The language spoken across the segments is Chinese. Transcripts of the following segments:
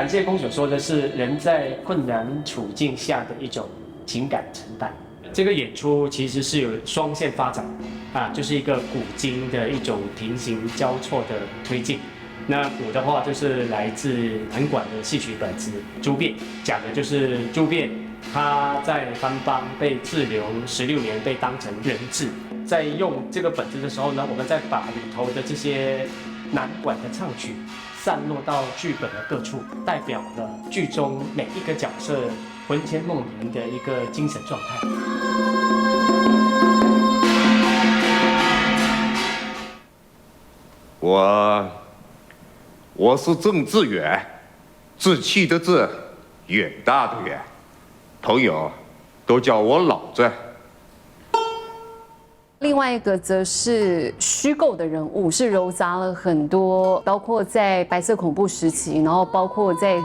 感谢公主说的是人在困难处境下的一种情感承担。这个演出其实是有双线发展就是一个古今的一种平行交错的推进。那古的话就是来自南管的戏曲本子《朱变》，讲的就是朱变他在番邦被滞留16年，被当成人质。在用这个本子的时候呢，我们再把里头的这些南管的唱曲散落到剧本的各处，代表了剧中每一个角色魂牵梦萦的一个精神状态。我是郑志远，志气的志，远大的远，朋友都叫我老郑。另外一个则是虚构的人物，是糅杂了很多，包括在白色恐怖时期，然后包括在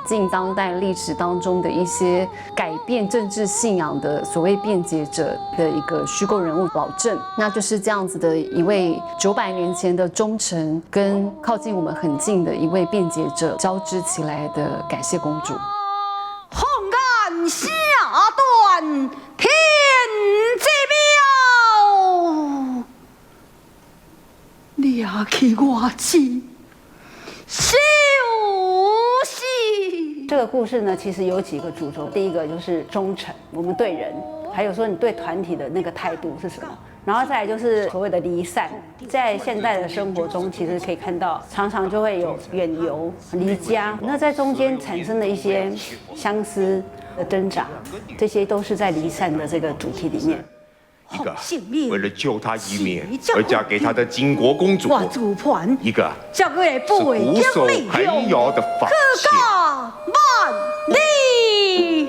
近当代历史当中的一些改变政治信仰的所谓辩解者的一个虚构人物老郑，那就是这样子的一位900年前的忠臣，跟靠近我们很近的一位辩解者交织起来的感谢公主。红岸下断天之妙，掠去我妻休息。这个故事呢，其实有几个主轴。第一个就是忠诚，我们对人，还有说你对团体的那个态度是什么。然后再来就是所谓的离散，在现代的生活中，其实可以看到，常常就会有远游、离家。那在中间产生的一些相思的挣扎，这些都是在离散的这个主题里面。一个为了救他一命而嫁给他的金国公主，一个是鼓手寒窑的法器。万里。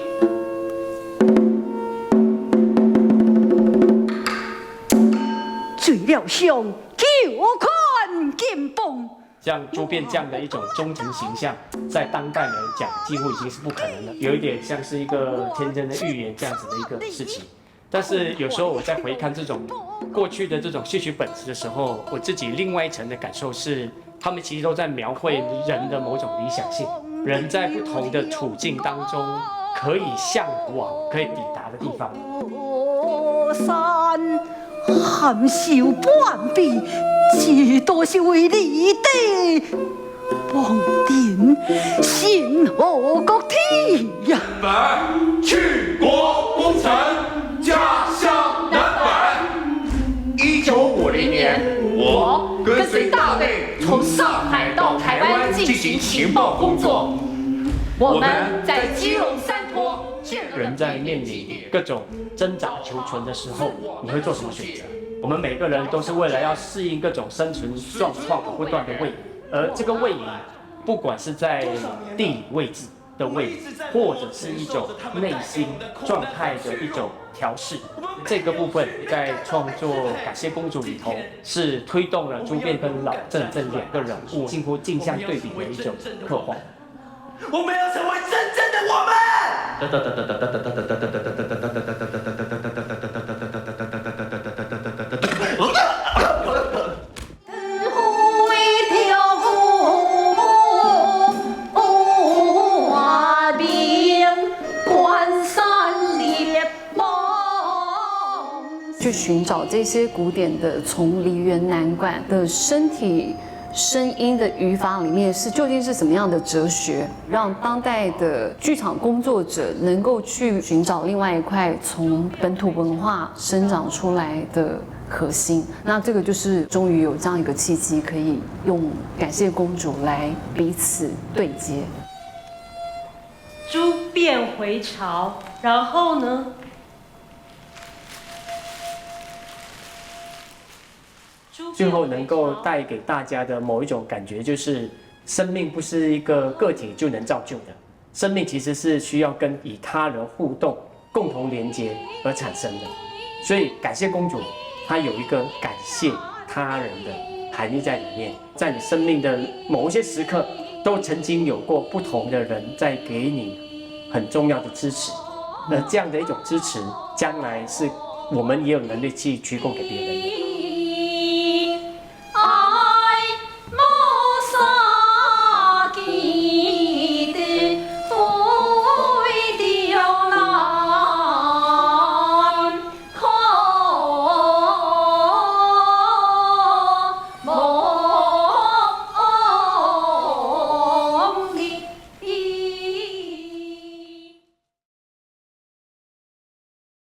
醉了香，酒困金崩。像朱变这样的一种忠诚形象，在当代来讲，几乎已经是不可能了，有一点像是一个天真的预言这样子的一个事情。但是有时候我在回看这种过去的这种戏曲本子的时候，我自己另外一层的感受是，他们其实都在描绘人的某种理想性，人在不同的处境当中可以向往、可以抵达的地方。山含羞半壁，几多是为你的望定新何国体呀！本去国功臣，家乡南返。1950年，我跟随大队从上海到台湾进行情报工作。我们在基隆山坡。人在面临各种挣扎求存的时候，你会做什么选择？我们每个人都是为了要适应各种生存状况而不断的位移，而这个位移，不管是在地理位置的位移，或者是一种内心状态的一种调试，这个部分在创作《感谢公主》里头，是推动了朱变跟老郑这两个人物近乎镜像对比的一种刻画。我们要成为真正的我们。去寻找这些古典的从梨园南管的身体声音的语法里面究竟是什么样的哲学，让当代的剧场工作者能够去寻找另外一块从本土文化生长出来的核心。那这个就是终于有这样一个契机，可以用感谢公主来彼此对接。朱变回朝，然后呢？最后能够带给大家的某一种感觉，就是生命不是一个个体就能造就的，生命其实是需要跟与他人互动、共同连接而产生的。所以感谢公主，她有一个感谢他人的含义在里面，在你生命的某一些时刻，都曾经有过不同的人在给你很重要的支持，而这样的一种支持，将来是我们也有能力去鞠躬给别人。